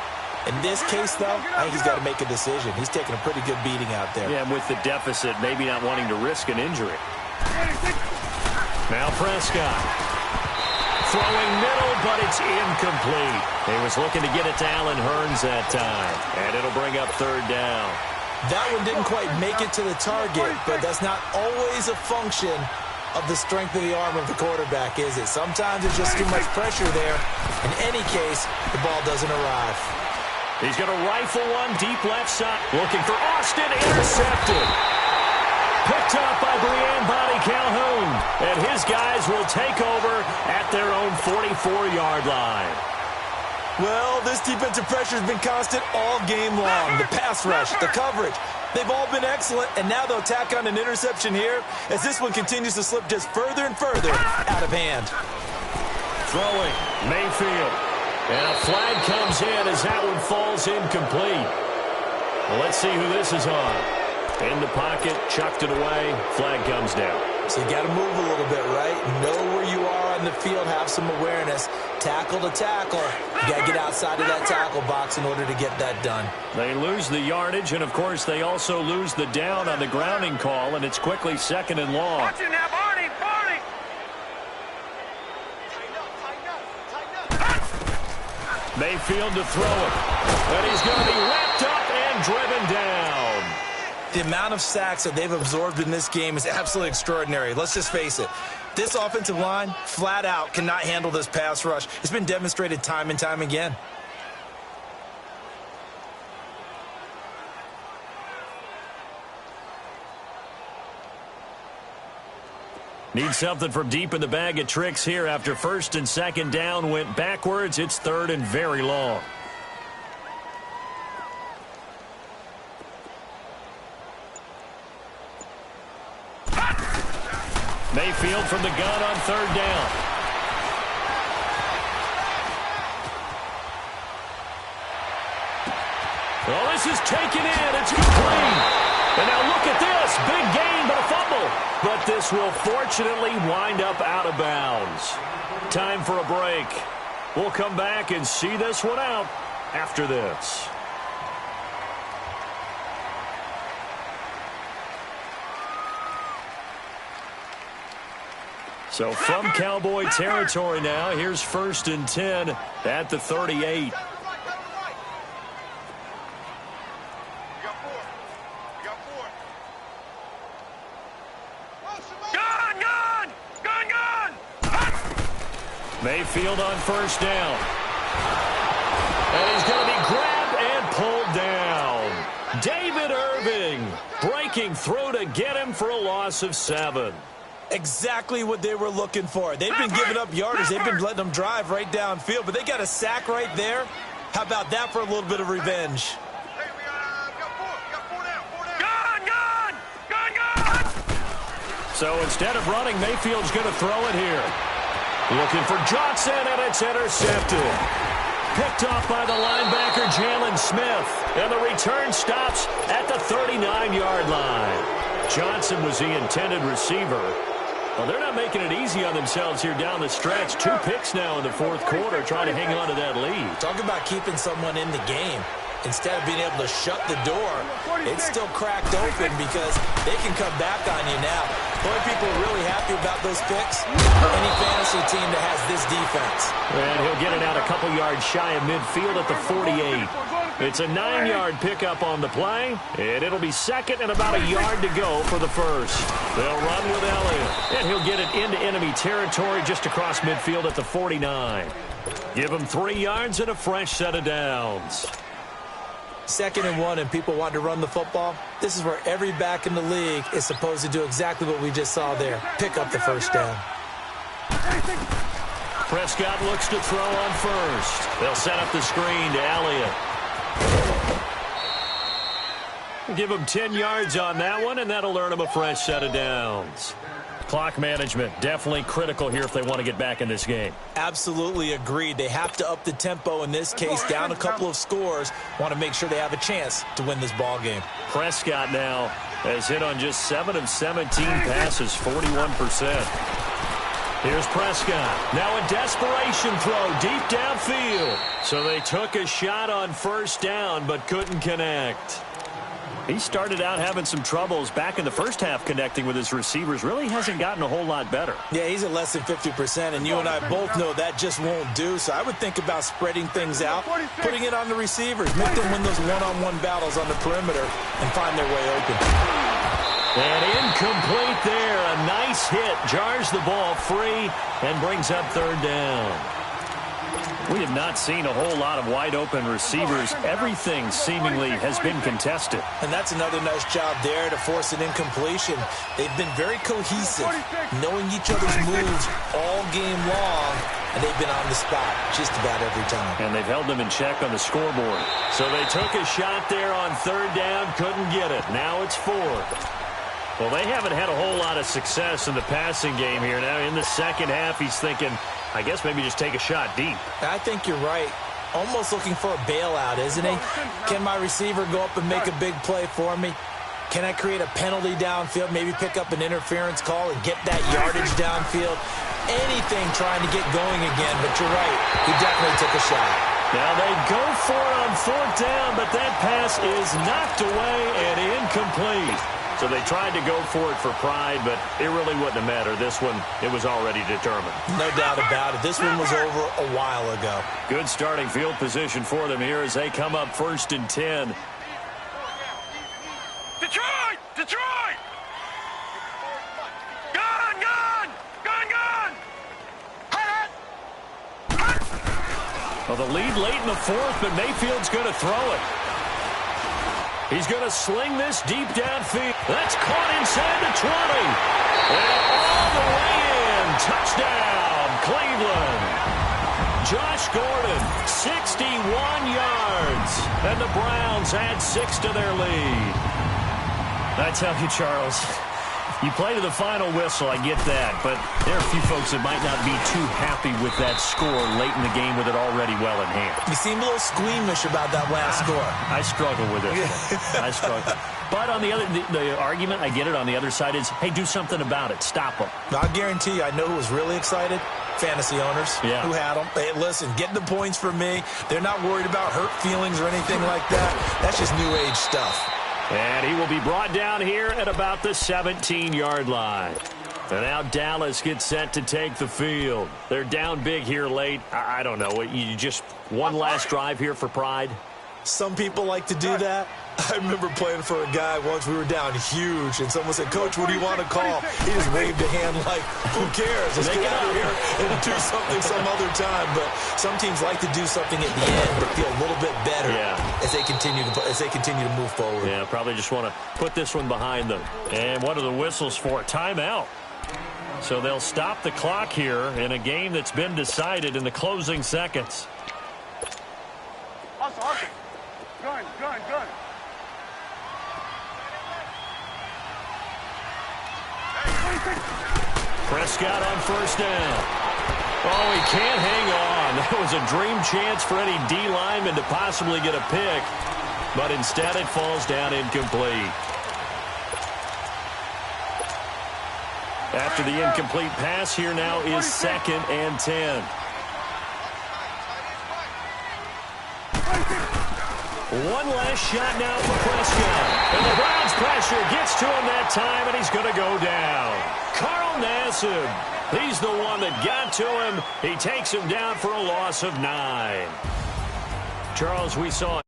In this case, though, I think he's got to make a decision. He's taking a pretty good beating out there. Yeah, and with the deficit, maybe not wanting to risk an injury. Now Prescott. Throwing middle, but it's incomplete. He was looking to get it to Allen Hurns that time, and it'll bring up 3rd down. That one didn't quite make it to the target, but that's not always a function of the strength of the arm of the quarterback, is it? Sometimes it's just too much pressure there. In any case, the ball doesn't arrive. He's going to rifle one deep left side. Looking for Austin. Intercepted. Picked up by Brian Body Calhoun. And his guys will take over at their own 44-yard line. Well, this defensive pressure has been constant all game long. The pass rush, the coverage, they've all been excellent, and now they'll tack on an interception here as this one continues to slip just further and further out of hand. Throwing, Mayfield. And a flag comes in as that one falls incomplete. Well, let's see who this is on. In the pocket, chucked it away, flag comes down. So you got to move a little bit, right? Know where you are on the field, have some awareness. Tackle to tackle. You got to get outside of that tackle box in order to get that done. They lose the yardage, and, of course, they also lose the down on the grounding call, and it's quickly 2nd and long. Watch it now, Barney. Mayfield to throw it. And he's going to be wrapped up and driven down. The amount of sacks that they've absorbed in this game is absolutely extraordinary. Let's just face it. This offensive line, flat out, cannot handle this pass rush. It's been demonstrated time and time again. Need something from deep in the bag of tricks here after 1st and 2nd down went backwards. It's 3rd and very long. Mayfield from the gun on 3rd down. Well, this is taken in. It's complete. And now look at this. Big gain, but a fumble. But this will fortunately wind up out of bounds. Time for a break. We'll come back and see this one out after this. So from Cowboy territory now, here's 1st and 10 at the 38. Mayfield on 1st down. And he's going to be grabbed and pulled down. David Irving breaking through to get him for a loss of 7. Exactly what they were looking for. They've been giving up yardage. They've been letting them drive right downfield, but they got a sack right there. How about that for a little bit of revenge? Hey, we got 4 down. So instead of running, Mayfield's going to throw it here. Looking for Johnson, and it's intercepted. Picked off by the linebacker, Jalen Smith. And the return stops at the 39-yard line. Johnson was the intended receiver. Well, they're not making it easy on themselves here down the stretch. 2 picks now in the 4th quarter, trying to hang on to that lead. Talk about keeping someone in the game. Instead of being able to shut the door, it's still cracked open because they can come back on you now. Boy, people are really happy about those picks. Any fantasy team that has this defense. And he'll get it out a couple yards shy of midfield at the 48. It's a 9-yard pickup on the play, and it'll be 2nd and about a yard to go for the 1st. They'll run with Elliott, and he'll get it into enemy territory just across midfield at the 49. Give him 3 yards and a fresh set of downs. 2nd and 1 and people want to run the football. This is where every back in the league is supposed to do exactly what we just saw there. Pick up the 1st down. Prescott looks to throw on first. They'll set up the screen to Elliott. Give him 10 yards on that one, and that'll earn him a fresh set of downs. Clock management, definitely critical here if they want to get back in this game. Absolutely agreed. They have to up the tempo in this case, down a couple of scores. Want to make sure they have a chance to win this ball game. Prescott now has hit on just 7 of 17 passes, 41%. Here's Prescott. Now a desperation throw deep downfield. So they took a shot on first down but couldn't connect. He started out having some troubles back in the first half connecting with his receivers. Really hasn't gotten a whole lot better. Yeah, he's at less than 50%, and you and I both know that just won't do. So I would think about spreading things out, putting it on the receivers, make them win those one-on-one battles on the perimeter and find their way open. And incomplete there. A nice hit. Jars the ball free and brings up third down. We have not seen a whole lot of wide-open receivers. Everything seemingly has been contested. And that's another nice job there to force an incompletion. They've been very cohesive, knowing each other's moves all game long, and they've been on the spot just about every time. And they've held them in check on the scoreboard. So they took a shot there on third down, couldn't get it. Now it's fourth. Well, they haven't had a whole lot of success in the passing game here. Now in the second half, he's thinking, I guess maybe just take a shot deep. I think you're right. Almost looking for a bailout, isn't he? Can my receiver go up and make a big play for me? Can I create a penalty downfield, maybe pick up an interference call and get that yardage downfield? Anything trying to get going again, but you're right. He definitely took a shot. Now they go for it on fourth down, but that pass is knocked away and incomplete. So they tried to go for it for pride, but it really wouldn't have mattered. This one, it was already determined. No doubt about it. This one was over a while ago. Good starting field position for them here as they come up 1st and 10. Detroit! Detroit! Gun! Gun! Gun! Gun! Well, the lead late in the fourth, but Mayfield's going to throw it. He's going to sling this deep downfield. That's caught inside the 20. And all the way in. Touchdown, Cleveland. Josh Gordon, 61 yards. And the Browns add 6 to their lead. I tell you, Charles, you play to the final whistle, I get that, but there are a few folks that might not be too happy with that score late in the game with it already well in hand. You seem a little squeamish about that last score. I struggle with it. I struggle. But on the other, the argument, I get it, on the other side is, hey, do something about it. Stop them. I guarantee you, I know who was really excited. Fantasy owners who had them. Hey, listen, getting the points for me. They're not worried about hurt feelings or anything like that. That's just new age stuff. And he will be brought down here at about the 17-yard line. And now Dallas gets set to take the field. They're down big here late. I don't know. You just one last drive here for pride? Some people like to do that. I remember playing for a guy once. We were down huge, and someone said, "Coach, what do you want to call?" He just waved a hand like, who cares? Let's get out of here and do something some other time. But some teams like to do something at the end, but feel a little bit better as they continue to move forward. Yeah, probably just want to put this one behind them. And what are the whistles for? Timeout. So they'll stop the clock here in a game that's been decided in the closing seconds. Awesome. Gun. Prescott on first down. Oh, he can't hang on. That was a dream chance for any D lineman to possibly get a pick, but instead it falls down incomplete. After the incomplete pass, here now is 2nd and 10. One last shot now for Prescott. And the Browns pressure gets to him that time, and he's going to go down. Carl Nassib, he's the one that got to him. He takes him down for a loss of 9. Charles, we saw